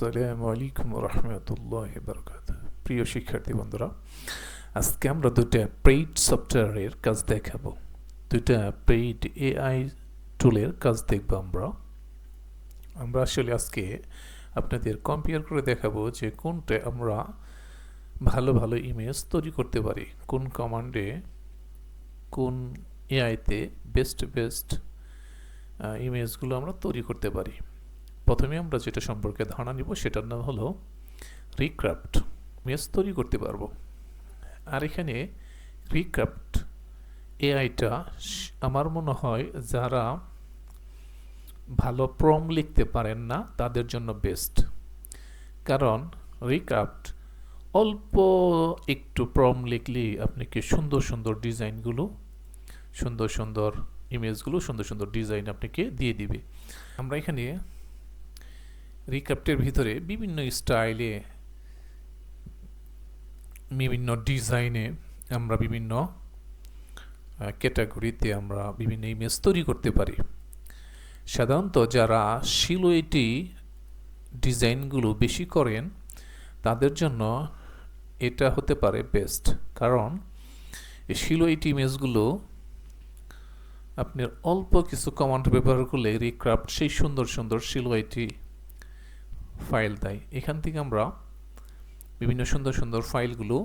আসসালামু আলাইকুম রহমতুল্লাহ বরকাত। প্রিয় শিক্ষার্থী বন্ধুরা, আজকে আমরা দুটা পেইড সফটওয়্যারের কাজ দেখাবো। দুটা পেইড এআই টুলের কাজ দেখব। আমরা আসলে আজকে আপনাদের কম্পেয়ার করে দেখাবো যে কোনটা আমরা ভালো ভালো ইমেজ তৈরি করতে পারি, কোন কমান্ডে কোন এআইতে বেস্ট ইমেজগুলো আমরা তৈরি করতে পারি। প্রথমে আমরা যেটা সম্পর্কে ধারণা নিব সেটার নাম হলো রিক্রাফট। ইমেজ তৈরি করতে পারবো। আর এখানে রিক্রাফট এআইটা আমার মনে হয় যারা ভালো প্রম্পট লিখতে পারেন না তাদের জন্য বেস্ট, কারণ রিক্রাফট অল্প একটু প্রম্পট লিখলেই আপনাকে সুন্দর সুন্দর ডিজাইনগুলো, সুন্দর সুন্দর ইমেজগুলো, সুন্দর সুন্দর ডিজাইন আপনাকে দিয়ে দিবে। আমরা এখানে রিক্রাফটের ভিতরে বিভিন্ন স্টাইলে, বিভিন্ন ডিজাইনে, আমরা বিভিন্ন ক্যাটাগরিতে আমরা বিভিন্ন ইমেজ তৈরি করতে পারি। সাধারণত যারা সিলুয়েটি ডিজাইনগুলো বেশি করেন তাদের জন্য এটা হতে পারে বেস্ট, কারণ এই সিলুয়েটি ইমেজগুলো আপনার অল্প কিছু কমান্ড ব্যবহার করলে রিক্রাফট সেই সুন্দর সুন্দর সিলুয়েটি ফাইল দেয়। এখান থেকে আমরা বিভিন্ন সুন্দর সুন্দর ফাইলগুলো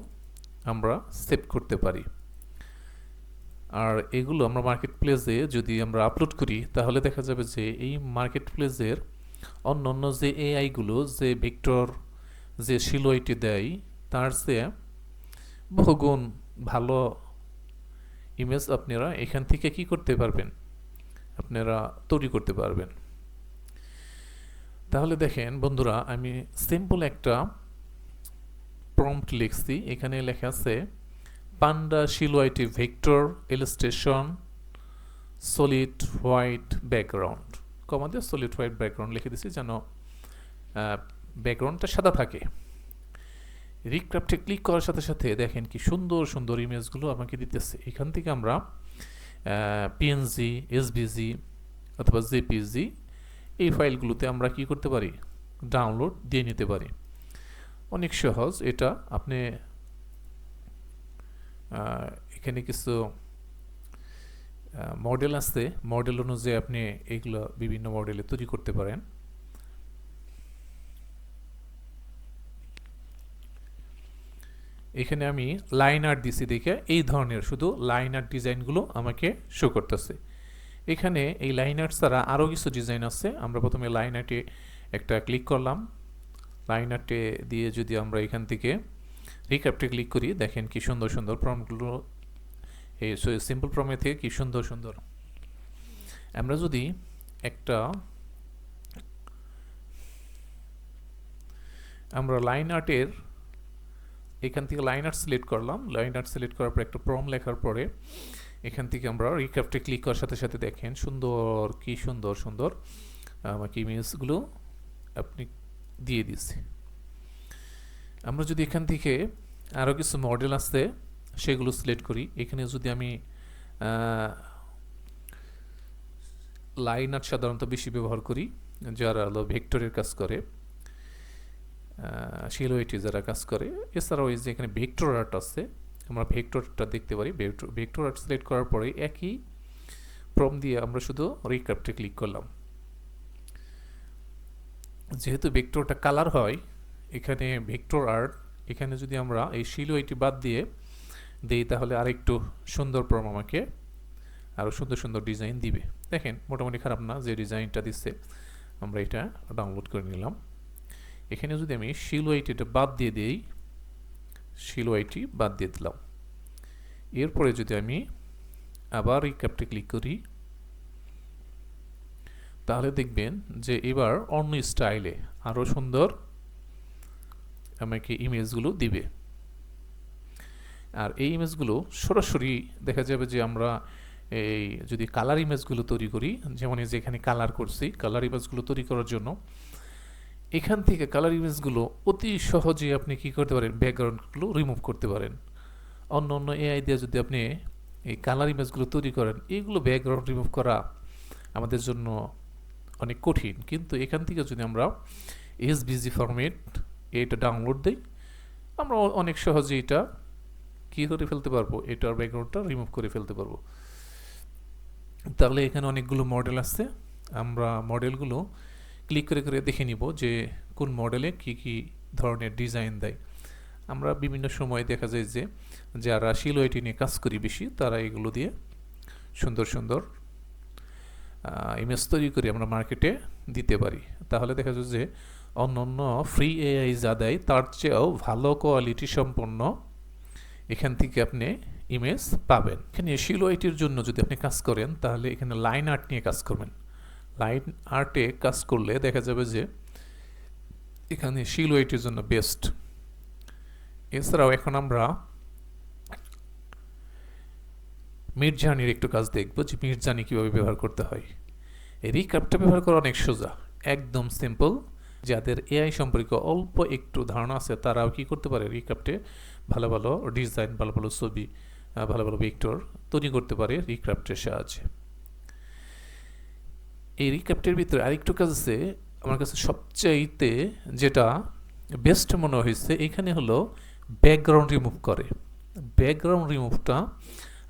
আমরা সেভ করতে পারি। আর এগুলো আমরা মার্কেট প্লেসে যদি আমরা আপলোড করি তাহলে দেখা যাবে যে এই মার্কেট প্লেসের অন্য অন্য যে এআইগুলো যে ভেক্টর যে সিলুয়েটি দেয় তার চেয়ে বহুগুণ ভালো ইমেজ আপনারা এখান থেকে কি করতে পারবেন, আপনারা তৈরি করতে পারবেন। তাহলে দেখেন বন্ধুরা, আমি সিম্পল একটা প্রম্পট লিখছি। এখানে লেখা আছে panda silhouette vector illustration solid white background, কমাতে সলিড হোয়াইট ব্যাকগ্রাউন্ড লিখে দিচ্ছি যেন ব্যাকগ্রাউন্ডটা সাদা থাকে। রিক্রাফটে ক্লিক করার সাথে সাথে দেখেন কি সুন্দর সুন্দর ইমেজগুলো আমাকে দিতেছে। এখান থেকে আমরা পিএনজি, এসভিজি অথবা জেপিজি এই ফাইলগুলোতে আমরা কি করতে পারি, ডাউনলোড দিয়ে নিতে পারি। অনেক সহজ এটা। আপনি এখানে কিছু মডেল আছে, মডেল অনুযায়ী আপনি এগুলো বিভিন্ন মডেলে তৈরি করতে পারেন। এখানে আমি লাইন আর্ট দিছি দেখে এই ধরনের শুধু লাইন আর্ট ডিজাইনগুলো আমাকে শো করতেছে। এখানে এই লাইন আর্ট ছাড়া আরও কিছু ডিজাইন আছে। আমরা প্রথমে লাইন আর্টে একটা ক্লিক করলাম। লাইন আর্টে দিয়ে যদি আমরা এখান থেকে রিক্রাফটে ক্লিক করি, দেখেন কি সুন্দর সুন্দর প্রম্পটগুলো, এই সিম্পল প্রম্পট থেকে কি সুন্দর সুন্দর। আমরা যদি আমরা লাইন আর্টের এখান থেকে লাইন আর্ট সিলেক্ট করলাম। লাইন আর্ট সিলেক্ট করার পর একটা প্রম্পট লেখার পরে এখান থেকে আমরা রিক্রাফটে ক্লিক করার সাথে সাথে দেখেন কি সুন্দর সুন্দর আমাকে ইমেজগুলো আপনি দিয়ে দিচ্ছে। আমরা যদি এখান থেকে আরও কিছু মডেল আছে সেগুলো সিলেক্ট করি, এখানে যদি আমি লাইন আর্ট সাধারণত বেশি ব্যবহার করি যারা হলো ভেক্টরের কাজ করে, সিলুয়েটি যারা কাজ করে। এছাড়াও এই যে এখানে ভেক্টর আর্ট আছে, আমরা ভেক্টরটা দেখতে পারি। ভেক্টর আর্ট সিলেক্ট করার পরে একই প্রম্পট দিয়ে আমরা শুধু রিক্রাফটে ক্লিক করলাম। যেহেতু ভেক্টরটা কালার হয়, এখানে ভেক্টর আর্ট, এখানে যদি আমরা এই সিলুয়েটি বাদ দিয়ে দিই তাহলে আরেকটু সুন্দর প্রম্পট আমাকে আরও সুন্দর সুন্দর ডিজাইন দিবে। দেখেন মোটামুটি খারাপ না যে ডিজাইনটা দিচ্ছে। আমরা এটা ডাউনলোড করে নিলাম। এখানে যদি আমি সিলুয়েটিটা বাদ দিয়ে দিই, সিলুয়েটি বাদ দিয়ে দিলাম। এরপরে যদি আমি আবার রিক্রাফটে ক্লিক করি তাহলে দেখবেন যে এবার অন্য স্টাইলে আরও সুন্দর আমাকে ইমেজগুলো দিবে। আর এই ইমেজগুলো সরাসরি দেখা যাবে যে আমরা এই যদি কালার ইমেজগুলো তৈরি করি, যেমন এই যে এখানে কালার করছি, কালার ইমেজগুলো তৈরি করার জন্য এখান থেকে কালার ইমেজগুলো অতি সহজে আপনি কি করতে পারেন, ব্যাকগ্রাউন্ডগুলো রিমুভ করতে পারেন। অন্য অন্য এআই দিয়ে যদি আপনি এই কালার ইমেজগুলো তৈরি করেন, এইগুলো ব্যাকগ্রাউন্ড রিমুভ করা আমাদের জন্য অনেক কঠিন। কিন্তু এখান থেকে যদি আমরা এসভিজি ফরম্যাট, এটা ডাউনলোড দেই, আমরা অনেক সহজে এটা কী করে ফেলতে পারবো, এটার ব্যাকগ্রাউন্ডটা রিমুভ করে ফেলতে পারবো। তাহলে এখানে অনেকগুলো মডেল আছে, আমরা মডেলগুলো ক্লিক করে করে দেখে নিব যে কোন মডেলে কি কি ধরনের ডিজাইন দেয়। আমরা বিভিন্ন সময় দেখা যায় যে যারা সিলোয়েটি নিয়ে কাজ করি বেশি, তারা এগুলো দিয়ে সুন্দর সুন্দর ইমেজ তৈরি করে আমরা মার্কেটে দিতে পারি। তাহলে দেখা যায় যে অন্য ফ্রি এআই যা দেয় তার চেয়েও ভালো কোয়ালিটি সম্পন্ন এখান থেকে আপনি ইমেজ পাবেন। এখানে সিলোয়েটির জন্য যদি আপনি কাজ করেন, তাহলে এখানে লাইন আর্ট নিয়ে কাজ করবেন। লাইন আর্টে কাজ করলে দেখা যাবে যে এখানে সিলোয়েটির জন্য বেস্ট। এছাড়াও এখন আমরা মিডজার্নির একটু কাজ দেখবো যে মিডজার্নি কীভাবে ব্যবহার করতে হয়। এই রিক্যাপটা ব্যবহার করা অনেক সোজা, একদম সিম্পল। যাদের এআই সম্পর্কে অল্প একটু ধারণা আছে তারাও কি করতে পারে, রিক্যাপটে ভালো ভালো ডিজাইন, ভালো ভালো ছবি, ভালো ভালো ভেক্টর তৈরি করতে পারে রিক্যাপটের সাহায্যে। এই রিক্যাপটের ভিতরে আরেকটু কাজ আছে আমার কাছে সবচাইতে যেটা বেস্ট মনে হয়েছে, এখানে হলো ব্যাকগ্রাউন্ড রিমুভ করে। ব্যাকগ্রাউন্ড রিমুভটা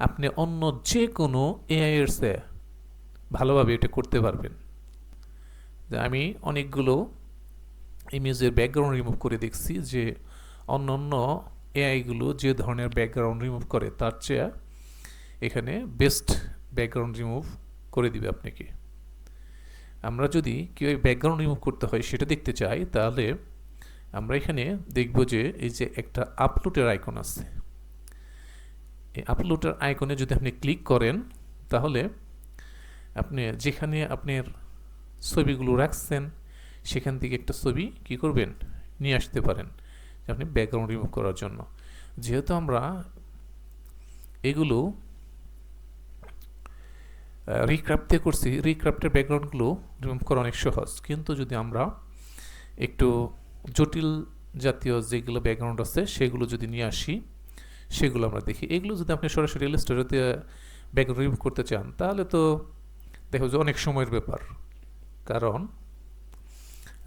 আপনি অন্য যে কোনো এআই এর চেয়ে ভালোভাবে এটা করতে পারবেন। আমি অনেকগুলো ইমেজের ব্যাকগ্রাউন্ড রিমুভ করে দেখছি যে অন্য এআইগুলো যে ধরনের ব্যাকগ্রাউন্ড রিমুভ করে তার চেয়ে এখানে বেস্ট ব্যাকগ্রাউন্ড রিমুভ করে দিবে আপনাকে। আমরা যদি কীভাবে ব্যাকগ্রাউন্ড রিমুভ করতে হয় সেটা দেখতে চাই, তাহলে আমরা এখানে দেখব যে এই যে একটা আপলোডের আইকন আছে, এই আপলোডের আইকনে যদি আপনি ক্লিক করেন, তাহলে আপনি যেখানে আপনার ছবিগুলো রাখছেন সেখান থেকে একটা ছবি কি করবেন, নিয়ে আসতে পারেন আপনি ব্যাকগ্রাউন্ড রিমুভ করার জন্য। যেহেতু আমরা এগুলো রিক্রাফট দিয়ে করছি, রিক্রাফটের ব্যাকগ্রাউন্ডগুলো রিমুভ করা অনেক সহজ। কিন্তু যদি আমরা একটু জটিল জাতীয় যেগুলো ব্যাকগ্রাউন্ড আছে সেগুলো যদি নিয়ে আসি, সেগুলো আমরা দেখি। এগুলো যদি আপনি সরাসরি ইলাস্ট্রেটরে ব্যাকগ্রাউন্ড রিমুভ করতে চান, তাহলে তো দেখো যে অনেক সময়ের ব্যাপার। কারণ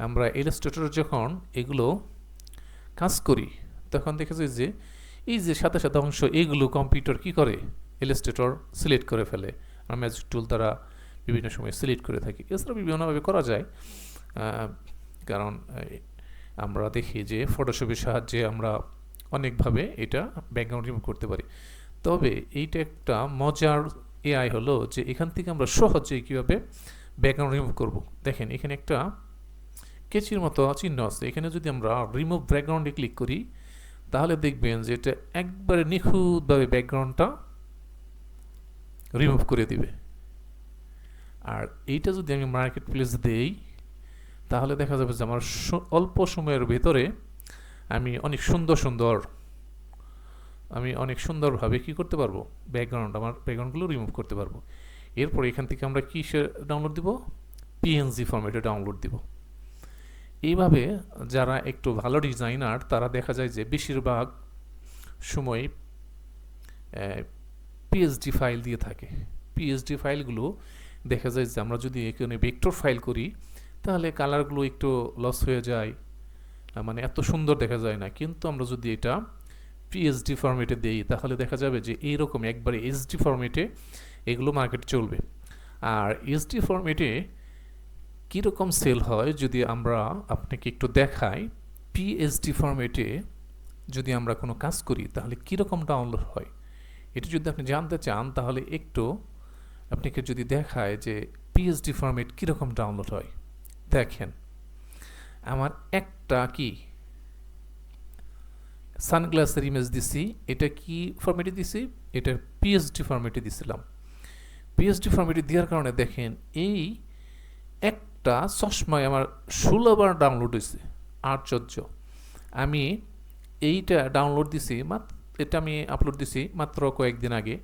আমরা ইলাস্ট্রেটরে যখন এগুলো কাজ করি তখন দেখা যায় যে এই যে সাথে সাথে অংশ এইগুলো কম্পিউটার কি করে, ইলাস্ট্রেটর সিলেক্ট করে ফেলে। আমরা ম্যাজিক টুল দ্বারা বিভিন্ন সময় সিলেক্ট করে থাকি। এছাড়া বিভিন্নভাবে করা যায়, কারণ আমরা দেখি যে ফটোশপের সাহায্যে আমরা অনেকভাবে এটা ব্যাকগ্রাউন্ড রিমুভ করতে পারি। তবে এইটা একটা মজার এআই হলো যে এখান থেকে আমরা সহজে কীভাবে ব্যাকগ্রাউন্ড রিমুভ করব। দেখেন এখানে একটা কেচির মতো চিহ্ন আছে, এখানে যদি আমরা রিমুভ ব্যাকগ্রাউন্ডে ক্লিক করি তাহলে দেখবেন যে এটা একবারে নিখুঁতভাবে ব্যাকগ্রাউন্ডটা রিমুভ করে দিবে। আর এইটা যদি আমি মার্কেট প্লেস দেই তাহলে দেখা যাবে যে আমার অল্প সময়ের ভেতরে আমি অনেক সুন্দরভাবে কি করতে পারবো, আমার ব্যাকগ্রাউন্ডগুলো রিমুভ করতে পারবো। এরপর এখান থেকে আমরা কিসে ডাউনলোড দিব, পিএনজি ফরম্যাটে ডাউনলোড দিব। এইভাবে যারা একটু ভালো ডিজাইনার তারা দেখা যায় যে বেশিরভাগ সময় পিএসডি ফাইল দিয়ে থাকে। পিএসডি ফাইলগুলো দেখা যায় যে আমরা যদি এখানে ভেক্টর ফাইল করি তাহলে কালারগুলো একটু লস হয়ে যায়, মানে এত সুন্দর দেখা যায় না। কিন্তু আমরা যদি এটা পিএসডি ফরম্যাটে দেই তাহলে দেখা যাবে যে এইরকম একবারে এইচডি ফরম্যাটে এগুলো মার্কেটে চলবে। আর এইচডি ফরম্যাটে কীরকম সেল হয় যদি আমরা আপনাকে একটু দেখাই, পিএসডি ফরম্যাটে যদি আমরা কোনো কাজ করি তাহলে কীরকম ডাউনলোড হয়, এটা যদি আপনি জানতে চান তাহলে একটু আপনাকে যদি দেখায় যে পিএসডি ফরম্যাট কীরকম ডাউনলোড হয়। দেখেন আমার একটা কি সানগ্লাসের ইমেজ দিছি, এটা কি ফরম্যাটে দিছি, এটা পিএসডি ফরম্যাটে দিছিলাম। পিএসডি ফরম্যাটে দেওয়ার কারণে দেখেন এই একটা চশমায় আমার 16 বার ডাউনলোড হয়েছে। আশ্চর্য! আমি এইটা ডাউনলোড দিছি এটা আমি আপলোড দিছি মাত্র কয়েকদিন আগে,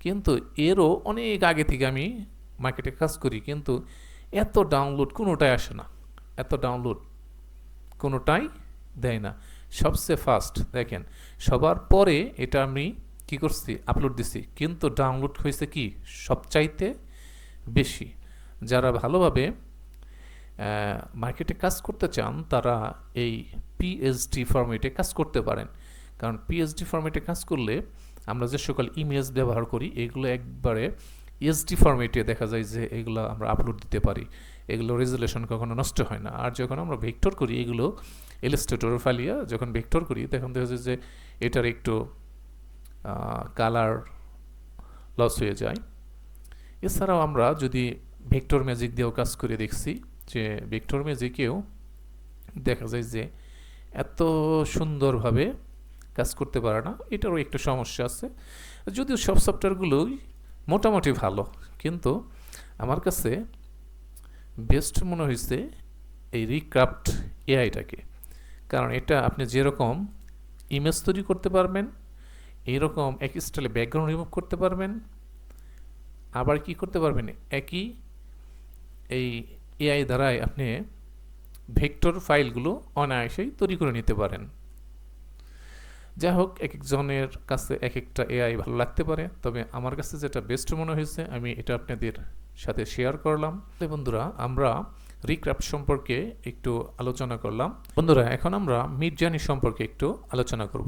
কিন্তু এরও অনেক আগে থেকে আমি মার্কেটে কাজ করি, কিন্তু এত ডাউনলোড কোনোটাই আসে না, এত ডাউনলোড কোনোটাই দেয় না। সবচেয়ে ফার্স্ট দেখেন সবার পরে এটা আমি কি করছি, আপলোড দিছি, কিন্তু ডাউনলোড হয়েছে কি সবচাইতে বেশি। যারা ভালোভাবে মার্কেটে কাজ করতে চান তারা এই পিএইচডি ফরম্যাটে কাজ করতে পারেন, কারণ পিএইচডি ফরম্যাটে কাজ করলে আমরা যে সকল ইমেজ ব্যবহার করি এগুলো একবারে এসডি ফরম্যাটে দেখা যায় যে এগুলো আমরা আপলোড দিতে পারি, এগুলো রেজুলেশন কখনো নষ্ট হয় না। আর যখন আমরা ভেক্টর করি এগুলো ইলাস্ট্রেটর ফাইলিয়া যখন ভেক্টর করি তখন দেখা যায় যে এটার একটু কালার লস হয়ে যায়। এছাড়াও আমরা যদি ভেক্টর ম্যাজিক দিয়েও কাজ করে দেখছি যে ভেক্টর ম্যাজিকেও দেখা যায় যে এত সুন্দরভাবে কাজ করতে পারে না, এটারও একটু সমস্যা আছে। যদিও সব সফটওয়্যারগুলোই মোটামুটি ভালো, কিন্তু আমার কাছে বেস্ট মনে হয়েছে এই রিক্রাফট এআইটাকে, কারণ এটা আপনি যেরকম ইমেজ তৈরি করতে পারবেন, এইরকম এক স্টাইলে ব্যাকগ্রাউন্ড রিমুভ করতে পারবেন, আবার কি করতে পারবেন একই এই এআই দ্বারাই আপনি ভেক্টর ফাইলগুলো অনায়াসেই তৈরি করে নিতে পারেন। যাই হোক, এক একজনের কাছে এক একটা এআই ভালো লাগতে পারে, তবে আমার কাছে যেটা বেস্ট মনে হয়েছে আমি এটা আপনাদের সাথে শেয়ার করলাম। বন্ধুরা, আমরা রিক্রাফট সম্পর্কে একটু আলোচনা করলাম। বন্ধুরা, এখন আমরা মিডজার্নি সম্পর্কে একটু আলোচনা করব।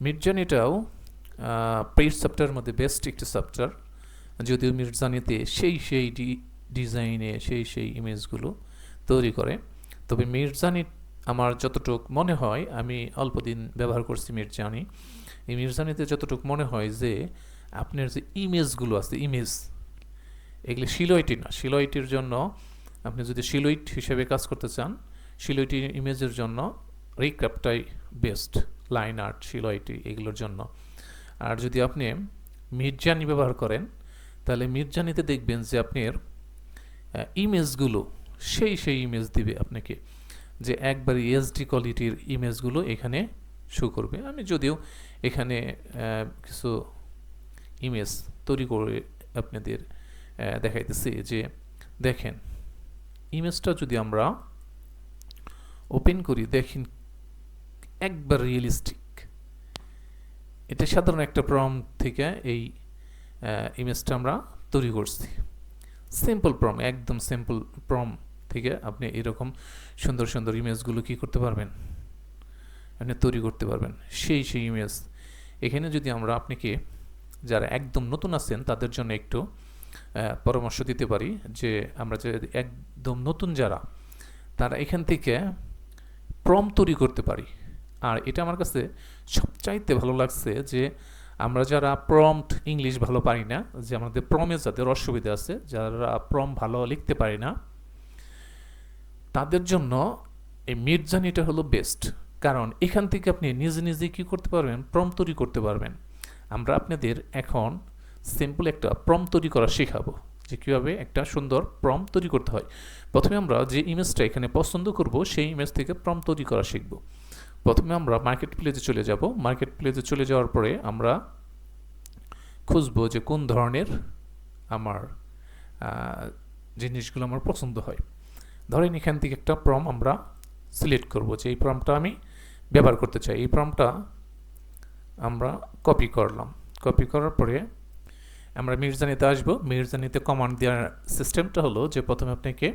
মিডজার্নিটাও পেইড সফটওয়্যারের মধ্যে বেস্ট একটি সফটওয়্যার, যদিও মিডজার্নিতে সেই ডিজাইনে সেই ইমেজগুলো তৈরি করে, তবে মিডজার্নি আমার যতটুক মনে হয়, আমি অল্প দিন ব্যবহার করছি মিডজার্নি, এই মিডজার্নিতে যতটুক মনে হয় যে আপনার যে ইমেজগুলো আছে ইমেজ এগুলি শিলয়টি না, শিলয়টির জন্য আপনি যদি শিলইট হিসেবে কাজ করতে চান শিলয়টি ইমেজের জন্য রিক্রাফটটাই বেস্ট, লাইন আর্ট শিলয়টি এগুলোর জন্য। আর যদি আপনি মিডজার্নি ব্যবহার করেন তাহলে মিডজার্নিতে দেখবেন যে আপনার ইমেজগুলো সেই ইমেজ দিবে আপনাকে, যে একবারে এইচডি কোয়ালিটির ইমেজগুলো এখানে শো করবে। আমি যদিও এখানে কিছু ইমেজ তৈরি করে আপনাদের দেখাইতেছি, যে দেখেন ইমেজটা যদি আমরা ওপেন করি দেখেন একবার রিয়েলিস্টিক। এটা সাধারণ একটা প্রম্পট থেকে এই ইমেজটা আমরা তৈরি করছি, সিম্পল প্রম্পট, একদম সিম্পল প্রম্পট থেকে আপনি এরকম সুন্দর সুন্দর ইমেজগুলো কি করতে পারবেন, আপনি তৈরি করতে পারবেন সেই ইমেজ। এখানে যদি আমরা আপনাকে যারা একদম নতুন আছেন তাদের জন্য একটু পরামর্শ দিতে পারি, যে আমরা যে একদম নতুন যারা তারা এখান থেকে প্রম্পট তৈরি করতে পারি। আর এটা আমার কাছে সবচাইতে ভালো লাগছে যে আমরা যারা প্রম্পট ইংলিশ ভালো পারি না, যে আমাদের প্রমে যাদের অসুবিধা আছে, যারা প্রম্পট ভালো লিখতে পারি না, তাদের জন্য এই মিডজার্নিটা হলো বেস্ট, কারণ এখান থেকে আপনি নিজে কি করতে পারবেন, প্রম্পট তৈরি করতে পারবেন। আমরা আপনাদের এখন সিম্পল একটা প্রম্পট তৈরি করা শেখাবো, যে কীভাবে একটা সুন্দর প্রম্পট তৈরি করতে হয়। প্রথমে আমরা যে ইমেজটা এখানে পছন্দ করব সেই ইমেজ থেকে প্রম্পট তৈরি করা শিখব। প্রথমে আমরা মার্কেট প্লেসে চলে যাব। মার্কেট প্লেসে চলে যাওয়ার পরে আমরা খুঁজবো যে কোন ধরনের আমার জিনিসগুলো আমার পছন্দ হয়। ধরেন এখান থেকে একটা প্রম্পট আমরা সিলেক্ট করব, যে এই প্রম্পটটা আমি ব্যবহার করতে চাই। এই প্রম্পটটা আমরা কপি করলাম, কপি করার পরে আমরা মিডজার্নিতে আসবো। মিডজার্নিতে কমান্ড দেওয়ার সিস্টেমটা হলো যে প্রথমে আপনাকে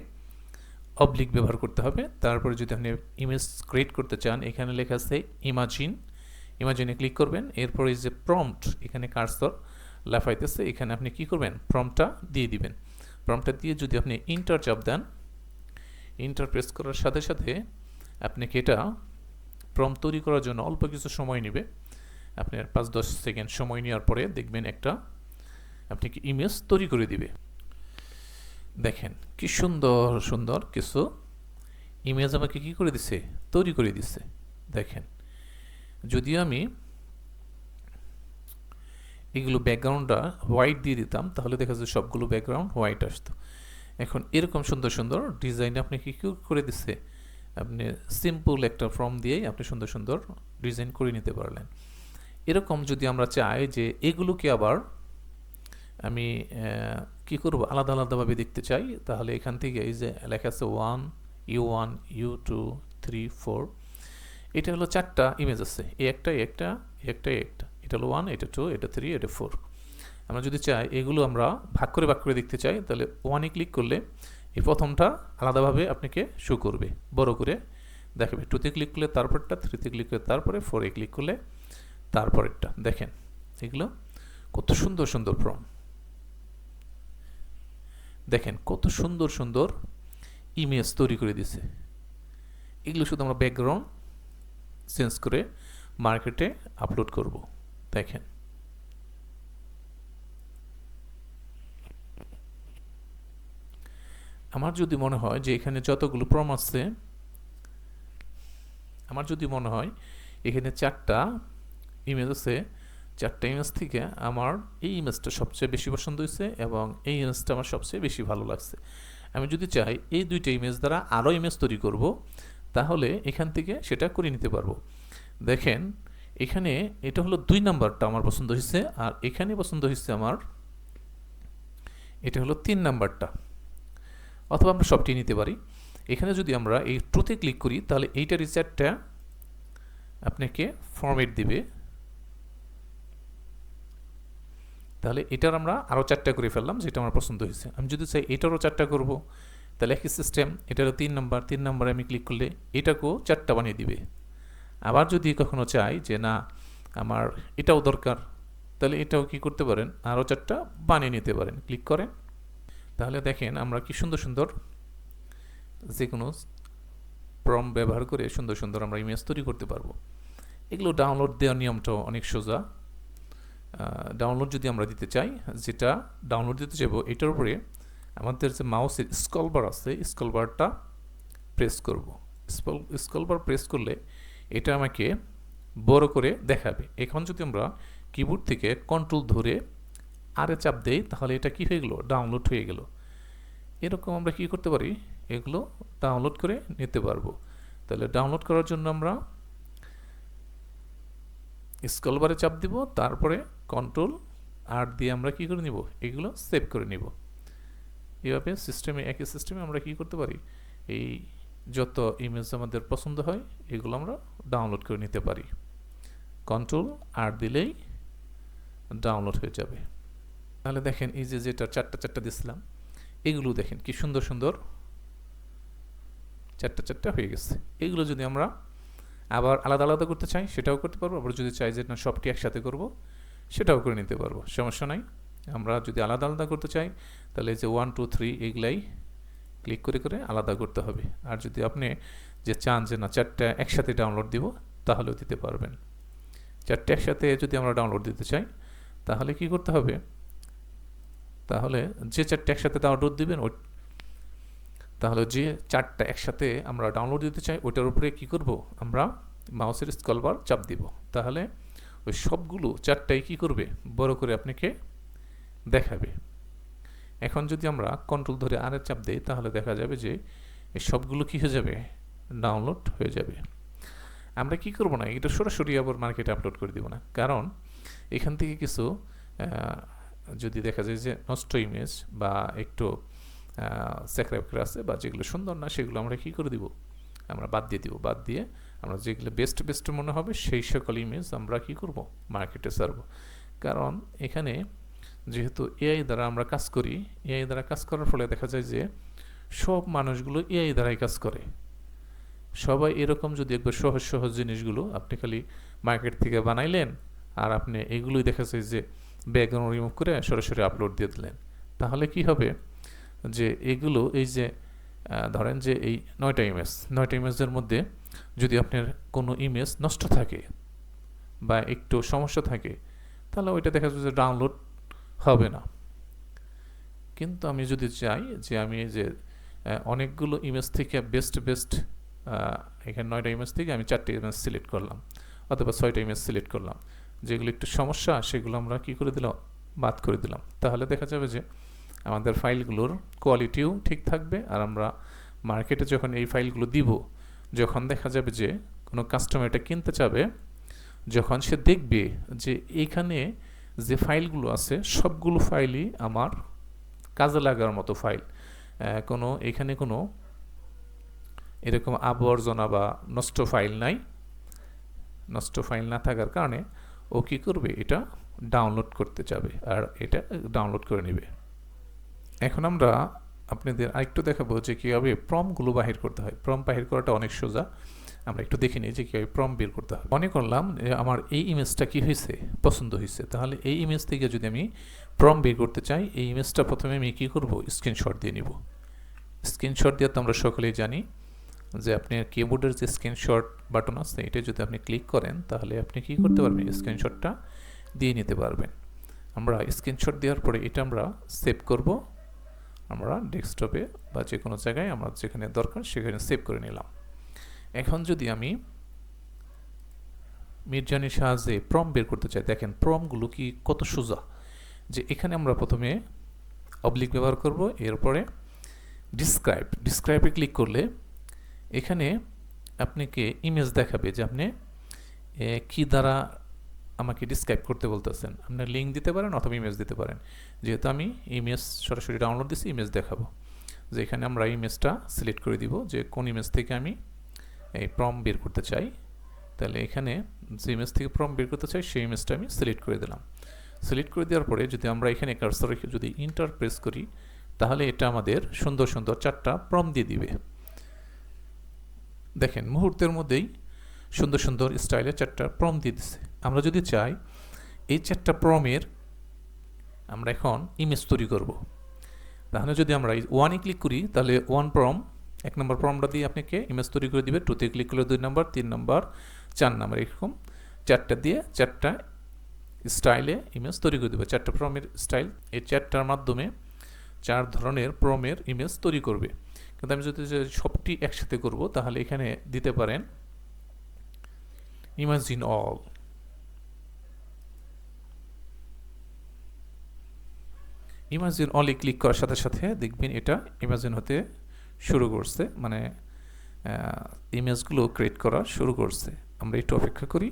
অবলিক ব্যবহার করতে হবে, তারপরে যদি আপনি ইমেজ ক্রিয়েট করতে চান এখানে লেখা আছে ইমাজিনে ক্লিক করবেন। এরপরে যে প্রম্পট এখানে কার্সর লাফাইতেছে, এখানে আপনি কি করবেন, প্রম্পটটা দিয়ে দিবেন। প্রম্পটটা দিয়ে যদি আপনি ইন্টার চাপ দেন, ইন্টার প্রেস করার সাথে সাথে আপনাকে এটা প্রম্পট তৈরি করার জন্য অল্প কিছু সময় নেবে। আপনার 5-10 সেকেন্ড সময় নেওয়ার পরে দেখবেন একটা আপনাকে ইমেজ তৈরি করে দিবে। দেখেন কি সুন্দর সুন্দর কিছু ইমেজ আমাকে কি করে দিছে, তৈরি করে দিছে। দেখেন যদিও আমি এগুলো ব্যাকগ্রাউন্ডটা হোয়াইট দিয়ে দিতাম তাহলে দেখা যায় সবগুলো ব্যাকগ্রাউন্ড হোয়াইট আসতো। এখন এরকম সুন্দর সুন্দর ডিজাইন আপনি কি করে দিচ্ছে, আপনি সিম্পল একটা ফর্ম দিয়েই আপনি সুন্দর সুন্দর ডিজাইন করে নিতে পারলেন। এরকম যদি আমরা চাই যে এগুলোকে আবার আমি কি করব, আলাদা আলাদাভাবে দেখতে চাই, তাহলে এখান থেকে এই যে লেখা আছে 1 U1 U2 3 4, এটা হলো 4টা ইমেজ আছে, একটা এটা হলো 1, এটা 2, এটা 3, এটা 4। আমরা যদি চাই এগুলো আমরা ভাগ করে দেখতে চাই তাহলে 1-এ ক্লিক করলে এই প্রথমটা আলাদাভাবে আপনাকে শো করবে, বড় করে দেখাবে। 2 তে ক্লিক করলে তারপরটা, 3 তে ক্লিক করলে তারপরে, 4 এ ক্লিক করলে তারপরেরটা। দেখেন এগুলো কত সুন্দর সুন্দর ফর্ম, দেখেন কত সুন্দর সুন্দর ইমেজ তৈরি করে দিছে। এগুলো শুধু আমরা ব্যাকগ্রাউন্ড চেঞ্জ করে মার্কেটে আপলোড করব। দেখেন আমার যদি মনে হয় যে এখানে যতগুলো ফর্ম আছে, আমার যদি মনে হয় এখানে 4টা ইমেজ আছে, 4টা ইমেজ থেকে আমার এই ইমেজটা সবচেয়ে বেশি পছন্দ হয়েছে এবং এই ইমেজটা আমার সবচেয়ে বেশি ভালো লাগছে, আমি যদি চাই এই 2টা ইমেজ দ্বারা আরও ইমেজ তৈরি করব, তাহলে এখান থেকে সেটা করে নিতে পারবো। দেখেন এখানে এটা হলো 2 নাম্বারটা আমার পছন্দ হয়েছে, আর এখানে পছন্দ হয়েছে আমার এটা হলো 3 নাম্বারটা, অথবা আমরা সবটি নিতে পারি। এখানে যদি আমরা এই ট্রুতে ক্লিক করি তাহলে এইটার রিচার্টটা আপনাকে ফরম্যাট দিবে, তাহলে এটার আমরা আরও 4টা করে ফেললাম যেটা আমার পছন্দ হয়েছে। আমি যদি চাই এটারও 4টা করব, তাহলে একই সিস্টেম, এটারও 3 নাম্বার, 3 নাম্বারে আমি ক্লিক করলে এটাকেও 4টা বানিয়ে দিবে। আবার যদি কখনো চাই যে না আমার এটাও দরকার, তাহলে এটাও কি করতে পারেন, আরও 4টা বানিয়ে নিতে পারেন, ক্লিক করেন। তাহলে দেখেন আমরা কি সুন্দর সুন্দর যে কোনো প্রম্পট ব্যবহার করে সুন্দর সুন্দর আমরা ইমেজ তৈরি করতে পারবো। এগুলো ডাউনলোড দেওয়ার নিয়মটাও অনেক সোজা। ডাউনলোড যদি আমরা দিতে চাই, যেটা ডাউনলোড দিতে চাইবো এটার উপরে আমাদের যে মাউসের স্ক্রল বার আছে, স্ক্রল বারটা প্রেস করব। স্ক্রল বার প্রেস করলে এটা আমাকে বড় করে দেখাবে। এখন যদি আমরা কিবোর্ড থেকে কন্ট্রোল ধরে আরে চাপ দেই তাহলে এটা কি হয়ে গেল, ডাউনলোড হয়ে গেল। এরকম আমরা কি করতে পারি, এগুলো ডাউনলোড করে নিতে পারবো। তাহলে ডাউনলোড করার জন্য আমরা স্ক্রল বারে চাপ দিব, তারপরে কন্ট্রোল আর দিয়ে আমরা কি করে নিব, এগুলো সেভ করে নিব। এইভাবে সিস্টেমে, একই সিস্টেমে আমরা কি করতে পারি, এই যত ইমেজ আমাদের পছন্দ হয় এগুলো আমরা ডাউনলোড করে নিতে পারি। কন্ট্রোল আর দিলেই ডাউনলোড হয়ে যাবে। তাহলে দেখেন এই যে যেটা 4টা দিছিলাম, এগুলো দেখেন কি সুন্দর সুন্দর 4টা হয়ে গেছে। এগুলো যদি আমরা আবার আলাদা আলাদা করতে চাই সেটাও করতে পারবো, আবার যদি চাই যে না সবটি একসাথে করব সেটাও করে নিতে পারবো, সমস্যা নাই। আমরা যদি আলাদা আলাদা করতে চাই তাহলে যে 1 2 3 এগুলাই ক্লিক করে করে আলাদা করতে হবে। আর যদি আপনি যে চান যে না 4টা একসাথে ডাউনলোড দিব তাহলেও দিতে পারবেন। 4টা একসাথে যদি আমরা ডাউনলোড দিতে চাই তাহলে কি করতে হবে, তাহলে যে 4টা একসাথে ডাউনলোড দিবেন তাহলে যে 4টা একসাথে আমরা ডাউনলোড দিতে চাই ওইটার উপরে কি করব, আমরা মাউসের স্ক্রল বার চাপ দিব, তাহলে ওই সবগুলো 4টাই কি করবে, বড় করে আপনাকে দেখাবে। এখন যদি আমরা কন্ট্রোল ধরে আর চাপ দেই তাহলে দেখা যাবে যে এই সবগুলো কি হয়ে যাবে, ডাউনলোড হয়ে যাবে। আমরা কি করব না, এটা সরাসরি আবার মার্কেটে আপলোড করে দিব না, কারণ এখান থেকে কিছু যদি দেখা যায় যে নষ্ট ইমেজ বা একটু স্যাক্রাইব করে আছে বা যেগুলো সুন্দর না সেগুলো আমরা কি করে দিব, আমরা বাদ দিয়ে দিব। বাদ দিয়ে আমরা যেগুলো বেস্ট মনে হবে সেই সকল ইমেজ আমরা কি করব, মার্কেটে ছাড়ব। কারণ এখানে যেহেতু এআই দ্বারা আমরা কাজ করি, এআই দ্বারা কাজ করার ফলে দেখা যায় যে সব মানুষগুলো এআই দ্বারাই কাজ করে। সবাই এরকম যদি একবার সহজ সহজ জিনিসগুলো আপনি খালি মার্কেট থেকে বানাইলেন আর আপনি এগুলোই দেখা যায় যে ব্যাকগ্রাউন্ড রিমুভ করে সরাসরি আপলোড দিয়ে দিলেন, তাহলে কি হবে যে এগুলো এই যে ধরেন যে এই 9টা ইমেজের মধ্যে যদি আপনার কোনো ইমেজ নষ্ট থাকে বা একটু সমস্যা থাকে তাহলে ওইটা দেখা যাচ্ছে যে ডাউনলোড হবে না। কিন্তু আমি যদি চাই যে আমি যে অনেকগুলো ইমেজ থেকে বেস্ট এখানে 9টা ইমেজ থেকে আমি 4টে ইমেজ সিলেক্ট করলাম অথবা 6টা ইমেজ সিলেক্ট করলাম, যেগুলো একটু সমস্যা সেগুলো আমরা কি করে দিলাম, বাদ করে দিলাম, তাহলে দেখা যাবে যে আমাদের ফাইলগুলোর কোয়ালিটিও ঠিক থাকবে। আর আমরা মার্কেটে যখন এই ফাইলগুলো দিব, যখন দেখা যাবে যে কোনো কাস্টমার এটা কিনতে চাবে, যখন সে দেখবে যে এইখানে যে ফাইলগুলো আছে সবগুলো ফাইলই আমার কাজে লাগার মতো ফাইল, কোনো এখানে কোনো এরকম আবর্জনা বা নষ্ট ফাইল নাই, নষ্ট ফাইল না থাকার কারণে ও কী করবে, এটা ডাউনলোড করতে যাবে আর এটা ডাউনলোড করে নেবে। এখন আমরা আপনাদের আরেকটু দেখাবো যে কীভাবে প্রম্পটগুলো বাহির করতে হয়। প্রম্পট বাহির করাটা অনেক সোজা, আমরা একটু দেখে নিই যে কীভাবে প্রম্পট বের করতে হয়। মনে করলাম যে আমার এই ইমেজটা কী হয়েছে, পছন্দ হয়েছে, তাহলে এই ইমেজ থেকে যদি আমি প্রম্পট বের করতে চাই, এই ইমেজটা প্রথমে আমি কী করব, স্ক্রিনশট দিয়ে নিব। স্ক্রিনশট দিয়ে তো আমরা সকলেই জানি যে আপনার কিবোর্ডের যে স্ক্রিনশট বাটন আছে, এটা যদি আপনি ক্লিক করেন তাহলে আপনি কী করতে পারবেন, স্ক্রিনশটটা দিয়ে নিতে পারবেন। আমরা স্ক্রিনশট দেওয়ার পরে এটা আমরা সেভ করব, আমরা ডেস্কটপে বা যে কোনো জায়গায় আমরা যেখানে দরকার সেখানে সেভ করে নিলাম। এখন যদি আমি মিডজার্নির সাহায্যে প্রম্পট বের করতে চাই, দেখেন প্রম্পটগুলো কি কত সোজা, যে এখানে আমরা প্রথমে অবলিক ব্যবহার করব, এরপরে ডিসক্রাইবে ক্লিক করলে এখানে আপনাকে ইমেজ দেখাবে যে আপনি কি দ্বারা আমাকে ডিসক্রাইব করতে বলতেছেন। আপনার লিঙ্ক দিতে পারেন অথবা ইমেজ দিতে পারেন। যেহেতু আমি ইমেজ সরাসরি ডাউনলোড দিচ্ছি, ইমেজ দেখাবো, যে এখানে আমরা ইমেজটা সিলেক্ট করে দিব যে কোন ইমেজ থেকে আমি এই প্রম্পট বের করতে চাই। তাহলে এখানে যে ইমেজ থেকে প্রম্পট বের করতে চাই সেই ইমেজটা আমি সিলেক্ট করে দিলাম। সিলেক্ট করে দেওয়ার পরে যদি আমরা এখানে কার্সর রেখে যদি ইন্টার প্রেস করি, তাহলে এটা আমাদের সুন্দর সুন্দর 4টা প্রম্পট দিয়ে দিবে। দেখেন মুহূর্তের মধ্যেই সুন্দর সুন্দর স্টাইলে 4টা প্রম্পট দিয়ে দিচ্ছে। আমরা যদি চাই এই 4টা প্রম্পটের আমরা এখন ইমেজ তৈরি করব, তাহলে যদি আমরা ওয়ানে ক্লিক করি তাহলে ওয়ান প্রম্পট, 1 নম্বর প্রম্পটটা দিয়ে আপনাকে ইমেজ তৈরি করে দিবে। 2তে ক্লিক করলে 2 নম্বর, 3 নম্বর, 4 নম্বর, এরকম 4টা দিয়ে 4টা স্টাইলে ইমেজ তৈরি করে দেবে। 4টা প্রম্পটের স্টাইল, এই 4টার মাধ্যমে 4 ধরনের প্রম্পটের ইমেজ তৈরি করবে। কিন্তু আমি যদি সবটি একসাথে করব তাহলে এখানে দিতে পারেন ইমাজিন অল। ইমাজিন অলে ক্লিক করার সাথে সাথে দেখবেন এটা ইমাজিন হতে শুরু করছে, মানে ইমেজগুলো ক্রিয়েট করা শুরু করছে। আমরা একটু অপেক্ষা করি,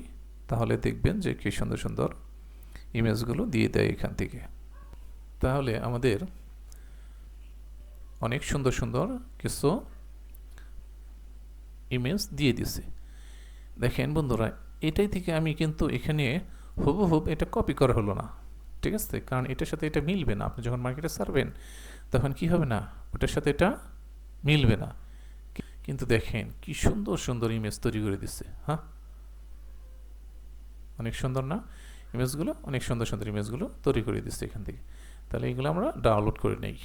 তাহলে দেখবেন যে কি সুন্দর সুন্দর ইমেজগুলো দিয়ে দেয় এখান থেকে। তাহলে আমাদের অনেক সুন্দর সুন্দর কিছু ইমেজ দিয়ে দিছে। দেখেন বন্ধুরা, এটাই থেকে আমি কিন্তু এখানে হুবহুব এটা কপি করা হলো না, ঠিক আছে, কারণ এটার সাথে এটা মিলবে না। আপনি যখন মার্কেটে ছাড়বেন তখন কি হবে না, ওটার সাথে এটা মিলবে না। কিন্তু দেখেন কি সুন্দর সুন্দর ইমেজ তৈরি করে দিচ্ছে। হ্যাঁ, অনেক সুন্দর না ইমেজগুলো, অনেক সুন্দর সুন্দর ইমেজগুলো তৈরি করে দিচ্ছে এখান থেকে। তাহলে এগুলো আমরা ডাউনলোড করে নেই।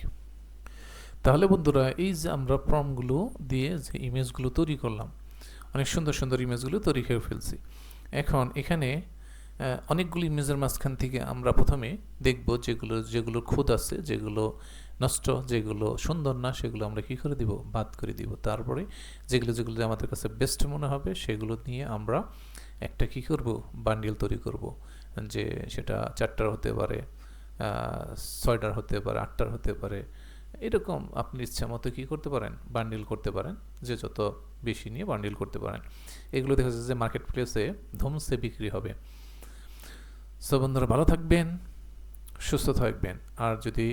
তাহলে বন্ধুরা, এই যে আমরা প্রম্পটগুলো দিয়ে যে ইমেজগুলো তৈরি করলাম, অনেক সুন্দর সুন্দর ইমেজগুলো তৈরি করে ফেলছি। এখন এখানে অনেকগুলো ইমেজের মাঝখান থেকে আমরা প্রথমে দেখব যেগুলো খুঁত আছে, যেগুলো নষ্ট, যেগুলো সুন্দর না, সেগুলো আমরা কি করে দিব, বাদ করে দিব। তারপরে যেগুলো আমাদের কাছে বেস্ট মনে হবে সেগুলো নিয়ে আমরা একটা কি করব, বান্ডিল তৈরি করব, যে সেটা 4টার হতে পারে, 6টার হতে পারে, 8টার হতে পারে, এরকম আপনি ইচ্ছা মতো কী করতে পারেন, বান্ডিল করতে পারেন, যে যত বেশি নিয়ে বান্ডিল করতে পারেন। এগুলো দেখা যাচ্ছে যে মার্কেট প্লেসে ধুমসে বিক্রি হবে। সো বন্ধুরা, ভালো থাকবেন, সুস্থ থাকবেন। আর যদি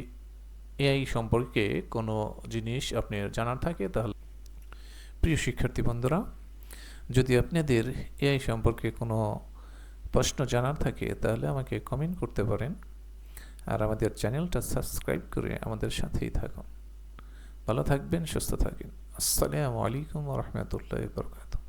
এআই সম্পর্কে কোনো জিনিস আপনার জানার থাকে, তাহলে প্রিয় শিক্ষার্থী বন্ধুরা, যদি আপনাদের এআই সম্পর্কে কোনো প্রশ্ন জানার থাকে তাহলে আমাকে কমেন্ট করতে পারেন। আর আমাদের চ্যানেলটা সাবস্ক্রাইব করে আমাদের সাথেই থাকুন। ভালো থাকবেন, সুস্থ থাকবেন। আসসালামু আলাইকুম ওয়া রাহমাতুল্লাহি ওয়া বারাকাতুহু।